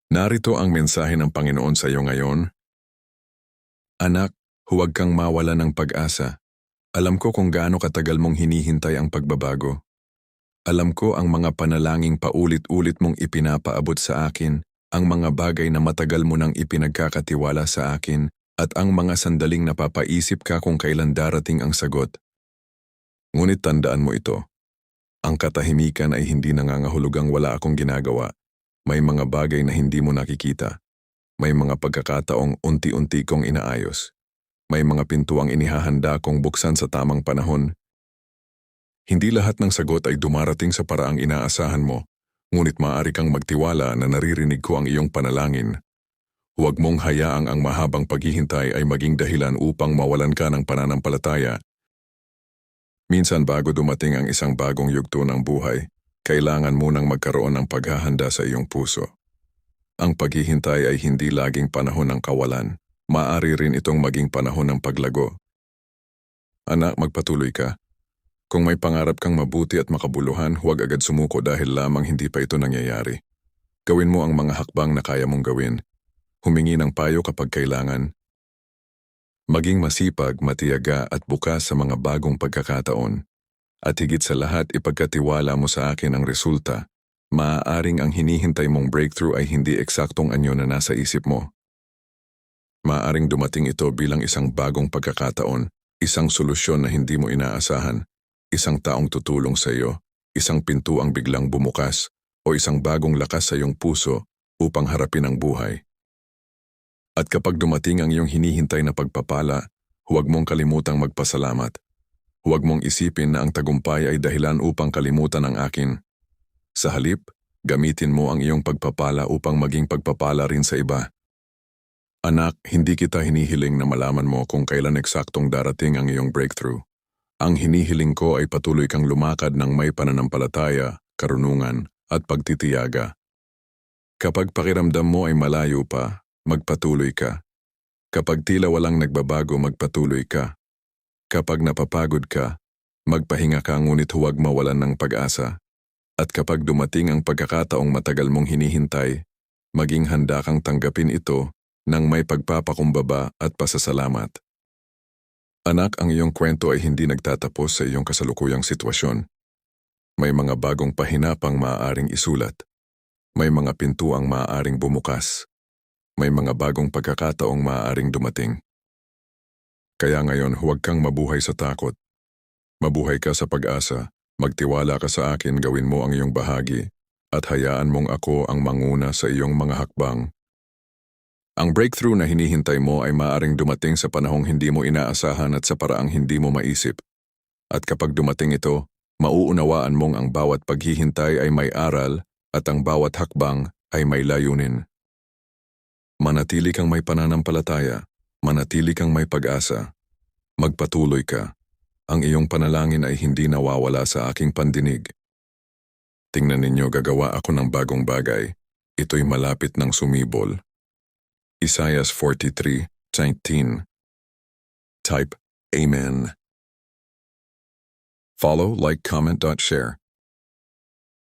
Narito ang mensahe ng Panginoon sa iyo ngayon. Anak, huwag kang mawala ng pag-asa. Alam ko kung gaano katagal mong hinihintay ang pagbabago. Alam ko ang mga panalangin paulit-ulit mong ipinapaabot sa akin, ang mga bagay na matagal mo nang ipinagkakatiwala sa akin, at ang mga sandaling napapaisip ka kung kailan darating ang sagot. Ngunit tandaan mo ito. Ang katahimikan ay hindi nangangahulugang wala akong ginagawa. May mga bagay na hindi mo nakikita. May mga pagkakataong unti-unti kong inaayos. May mga pintuang inihahanda kong buksan sa tamang panahon. Hindi lahat ng sagot ay dumarating sa paraang inaasahan mo, ngunit maaari kang magtiwala na naririnig ko ang iyong panalangin. Huwag mong hayaang ang mahabang paghihintay ay maging dahilan upang mawalan ka ng pananampalataya. Minsan bago dumating ang isang bagong yugto ng buhay, kailangan munang magkaroon ng paghahanda sa iyong puso. Ang paghihintay ay hindi laging panahon ng kawalan. Maaari rin itong maging panahon ng paglago. Anak, magpatuloy ka. Kung may pangarap kang mabuti at makabuluhan, huwag agad sumuko dahil lamang hindi pa ito nangyayari. Gawin mo ang mga hakbang na kaya mong gawin. Humingi ng payo kapag kailangan. Maging masipag, matiyaga at bukas sa mga bagong pagkakataon. At higit sa lahat, ipagkatiwala mo sa akin ang resulta. Maaaring ang hinihintay mong breakthrough ay hindi eksaktong anyo na nasa isip mo. Maaaring dumating ito bilang isang bagong pagkakataon, isang solusyon na hindi mo inaasahan, isang taong tutulong sa iyo, isang pintuang biglang bumukas, o isang bagong lakas sa iyong puso upang harapin ang buhay. At kapag dumating ang iyong hinihintay na pagpapala, huwag mong kalimutang magpasalamat. Huwag mong isipin na ang tagumpay ay dahilan upang kalimutan ang akin. Sa halip, gamitin mo ang iyong pagpapala upang maging pagpapala rin sa iba. Anak, hindi kita hinihiling na malaman mo kung kailan eksaktong darating ang iyong breakthrough. Ang hinihiling ko ay patuloy kang lumakad ng may pananampalataya, karunungan, at pagtitiyaga. Kapag pakiramdam mo ay malayo pa, magpatuloy ka. Kapag tila walang nagbabago, magpatuloy ka. Kapag napapagod ka, magpahinga ka ngunit huwag mawalan ng pag-asa. At kapag dumating ang pagkakataong matagal mong hinihintay, maging handa kang tanggapin ito ng may pagpapakumbaba at pasasalamat. Anak, ang iyong kwento ay hindi nagtatapos sa iyong kasalukuyang sitwasyon. May mga bagong pahinapang maaaring isulat. May mga pintuang maaaring bumukas. May mga bagong pagkakataong maaaring dumating. Kaya ngayon huwag kang mabuhay sa takot. Mabuhay ka sa pag-asa, magtiwala ka sa akin, gawin mo ang iyong bahagi, at hayaan mong ako ang manguna sa iyong mga hakbang. Ang breakthrough na hinihintay mo ay maaaring dumating sa panahong hindi mo inaasahan at sa paraang hindi mo maisip. At kapag dumating ito, mauunawaan mong ang bawat paghihintay ay may aral at ang bawat hakbang ay may layunin. Manatili kang may pananampalataya. Manatili kang may pag-asa. Magpatuloy ka. Ang iyong panalangin ay hindi nawawala sa aking pandinig. Tingnan ninyo, gagawa ako ng bagong bagay. Ito'y malapit ng sumibol. Isaiah 43:19. Type Amen. Follow, like, comment, share.